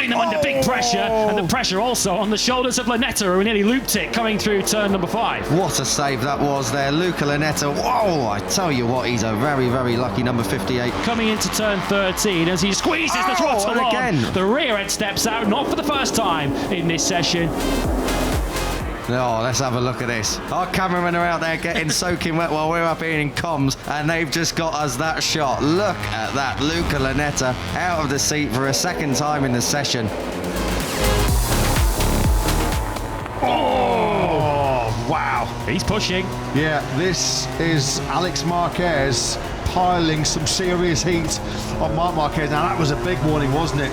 putting them under big pressure, and the pressure also on the shoulders of Lanetta, who nearly looped it coming through turn number 5. What a save that was there, Luca Lanetta. Whoa, I tell you what, he's a very, very lucky number 58. Coming into turn 13 as he squeezes the throttle on. Again. The rear end steps out, not for the first time in this session. Oh, let's have a look at this. Our cameramen are out there getting soaking wet while we're up here in comms, and they've just got us that shot. Look at that, Luca Lanetta out of the seat for a second time in the session. Oh, wow. He's pushing. Yeah, this is Alex Marquez piling some serious heat on Marc Marquez. Now, that was a big warning, wasn't it?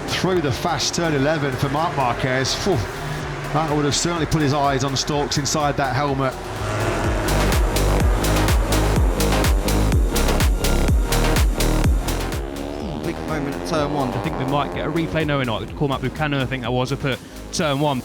Through the fast turn 11 for Marc Marquez. Phew. That would have certainly put his eyes on stalks inside that helmet. Big moment at turn 1. I think we might get a replay. No, we're not. Cormac Buchanan, I think that was up at turn 1.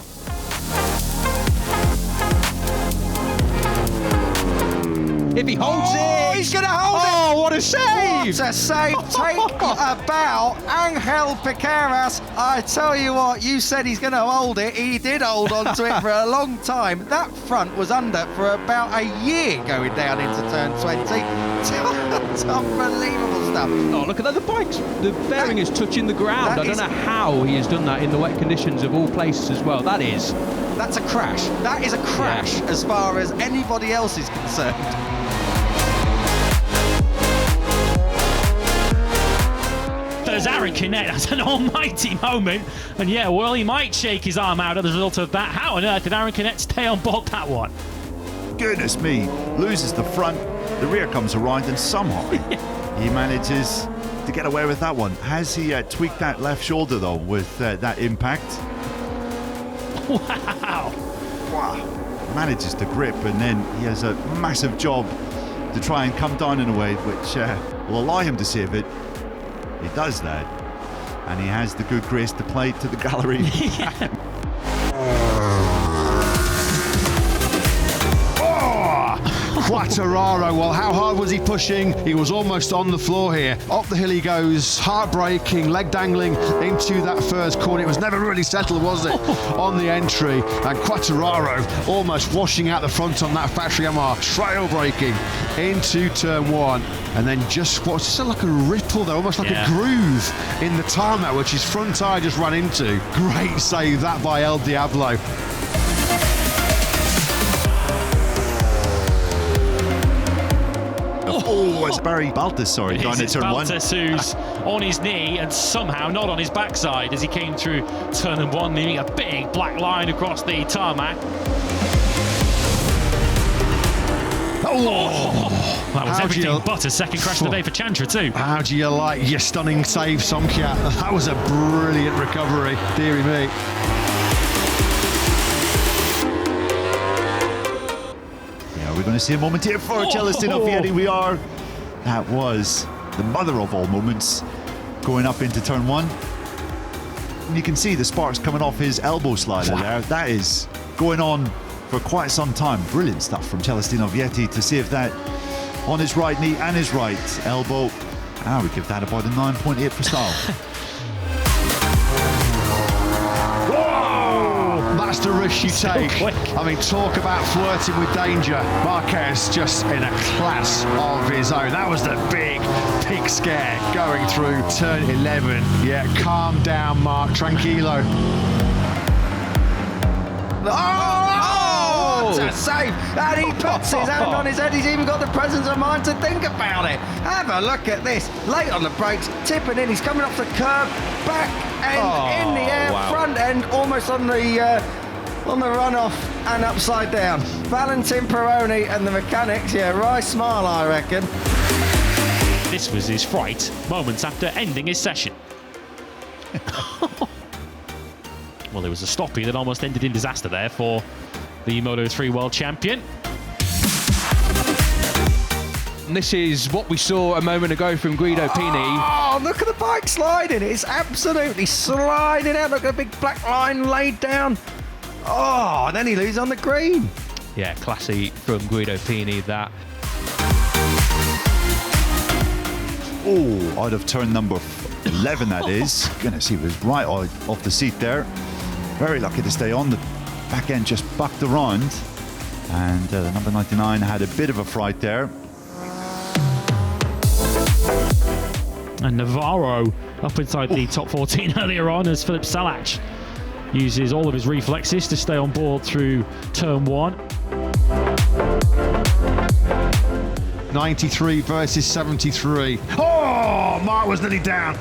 If he holds it! He's going to hold it! Oh, what a save! What a save! Take a bow, Angel Picaras. I tell you what, you said he's going to hold it. He did hold on to it for a long time. That front was under for about a year going down into turn 20. It's unbelievable stuff. Oh, look at that. The bike's, the bearing is touching the ground. I don't know how he has done that in the wet conditions of all places as well. That's a crash. That is a crash as far as anybody else is concerned. There's Aaron Canet. That's an almighty moment. And yeah, well, he might shake his arm out as a result of that. How on earth did Aaron Canet stay on board that one? Goodness me, loses the front, the rear comes around, and somehow he manages to get away with that one. Has he tweaked that left shoulder though with that impact? Wow. Wow. Manages to grip, and then he has a massive job to try and come down in a way which will allow him to save it. He does that, and he has the good grace to play to the gallery. Quartararo, well, how hard was he pushing? He was almost on the floor here. Up the hill he goes, heartbreaking, leg dangling into that first corner. It was never really settled, was it, on the entry? And Quartararo almost washing out the front on that factory MR, trail braking into turn 1. And then just what's like a ripple there, almost like a groove in the tarmac, which his front tyre just ran into. Great save that by El Diablo. Oh, it's Barry Baltas, down at turn 1. Baltas, who's on his knee and somehow not on his backside as he came through turn 1, leaving a big black line across the tarmac. Oh, that was everything but a second crash of the day for Chantra too. How do you like your stunning save, Somkiat? That was a brilliant recovery, dearie me. We're going to see a moment here for Chelison of Vieri. We are. That was the mother of all moments going up into turn 1. And you can see the sparks coming off his elbow slider there. That is going on for quite some time. Brilliant stuff from Celestino Vietti to save that on his right knee and his right elbow. I would give that about a 9.8 for style. That's the risk you take. I mean, talk about flirting with danger. Marquez just in a class of his own. That was the big pig scare going through turn 11. Yeah, calm down, Mark. Tranquilo. What a save! And he puts his hand on his head. He's even got the presence of mind to think about it. Have a look at this. Late on the brakes, tipping in. He's coming off the curb, back end in the air, front end, almost on the runoff and upside down. Valentin Peroni and the mechanics, right smile, I reckon. This was his fright moments after ending his session. Well, there was a stopping that almost ended in disaster there for the Moto3 World Champion. And this is what we saw a moment ago from Guido Pini. Oh, look at the bike sliding. It's absolutely sliding out. Look at a big black line laid down. Oh, and then he loses on the green. Yeah, classy from Guido Pini, that. Oh, out of turn number 11 that is. Goodness, he was right off the seat there. Very lucky to stay on. The back end just bucked around. And the number 99 had a bit of a fright there. And Navaro up inside the top 14 earlier on as Philipp Salach uses all of his reflexes to stay on board through turn 1. 93 versus 73. Oh, Mark was nearly down.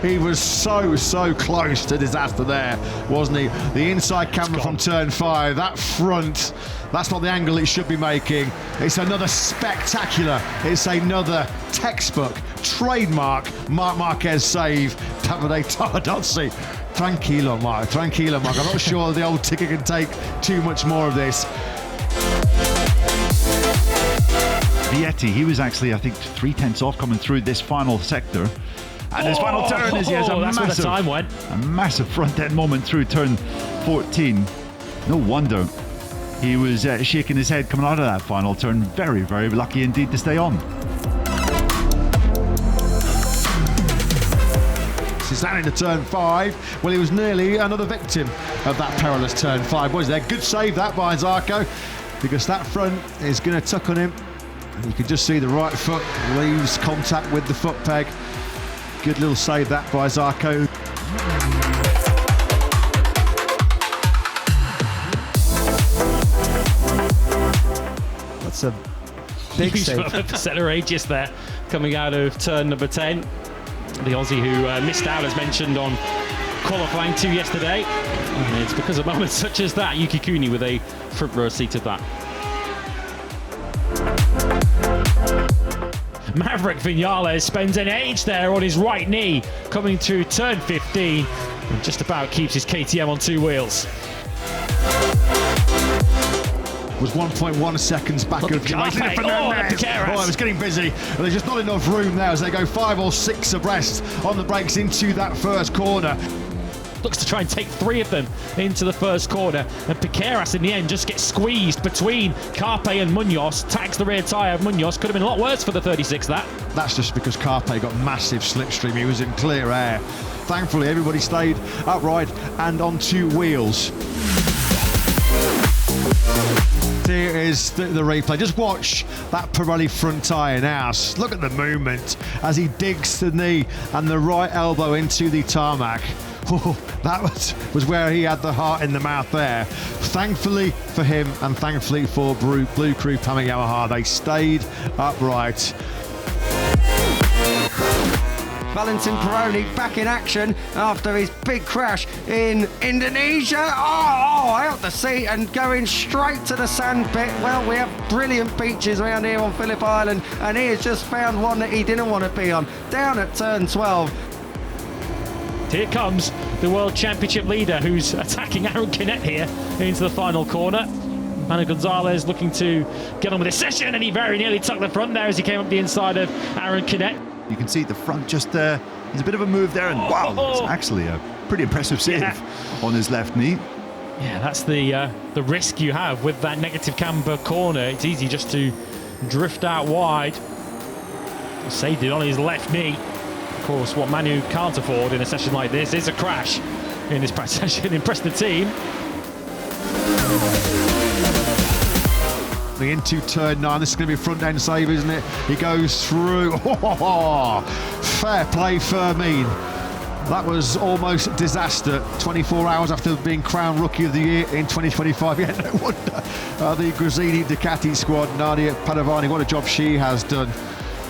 He was so close to disaster there, wasn't he? The inside camera from turn 5, that front, that's not the angle it should be making. It's another spectacular, it's another textbook, trademark Marc Marquez save. Davide Tardozzi. Tranquilo, Mark. I'm not sure the old ticker can take too much more of this. Vietti, he was actually, I think, 3/10 off coming through this final sector. And his final turn is he has a massive front end moment through turn 14. No wonder he was shaking his head coming out of that final turn. Very, very lucky indeed to stay on. He's down into turn 5. Well, he was nearly another victim of that perilous turn 5, was there? Good save that by Zarco, because that front is going to tuck on him. And you can just see the right foot leaves contact with the foot peg. Good little save that by Zarco. That's a big save. Acceleratus there, coming out of turn number 10. The Aussie who missed out, as mentioned, on qualifying 2 yesterday. And it's because of moments such as that. Yuki Kuni with a front row seat of that. Maverick Vinales spends an age there on his right knee, coming through turn 15, and just about keeps his KTM on 2 wheels. Was 1.1 seconds back of Picaras. Oh, it was getting busy, but there's just not enough room there as they go 5 or 6 abreast on the brakes into that first corner. Looks to try and take 3 of them into the first corner, and Picaras in the end just gets squeezed between Carpe and Munoz, tags the rear tyre of Munoz. Could have been a lot worse for the 36, that. That's just because Carpe got massive slipstream. He was in clear air. Thankfully, everybody stayed upright and on 2 wheels. Here is the replay. Just watch that Pirelli front tyre now. Look at the movement as he digs the knee and the right elbow into the tarmac. Oh, that was where he had the heart in the mouth there. Thankfully for him and thankfully for Blue Crew Pamic Yamaha, they stayed upright. Valentin Peroni back in action after his big crash in Indonesia. Oh, out the seat and going straight to the sand pit. Well, we have brilliant beaches around here on Phillip Island, and he has just found one that he didn't want to be on, down at turn 12. Here comes the World Championship leader who's attacking Aaron Canet here into the final corner. Manu Gonzalez looking to get on with this session, and he very nearly tucked the front there as he came up the inside of Aaron Canet. You can see the front just there's a bit of a move there, and wow, it's actually a pretty impressive save on his left knee. Yeah, that's the risk you have with that negative camber corner. It's easy just to drift out wide. Saved it on his left knee. Of course, what Manu can't afford in a session like this is a crash in this practice session. Impress the team. Into turn 9, this is going to be a front end save, isn't it? He goes through. Fair play, Fermin. That was almost disaster. 24 hours after being crowned Rookie of the Year in 2025. Yeah, no wonder. The Gresini Ducati squad, Nadia Padovani, what a job she has done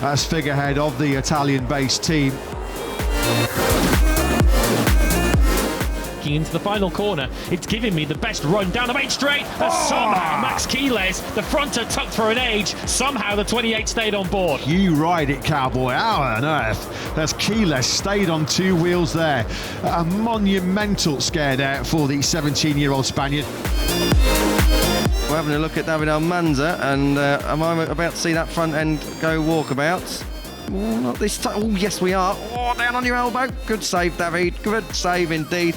as figurehead of the Italian-based team. Into the final corner, it's giving me the best run down the main straight, and somehow Max Quiles, the fronter tucked for an age, somehow the 28 stayed on board. You ride it, cowboy. How on earth? That's Quiles stayed on 2 wheels there. A monumental scare there for the 17-year-old Spaniard. We're having a look at David Almanza, and am I about to see that front end go walkabouts? Oh, not this time. Oh, yes, we are. Oh, down on your elbow. Good save, David. Good save indeed.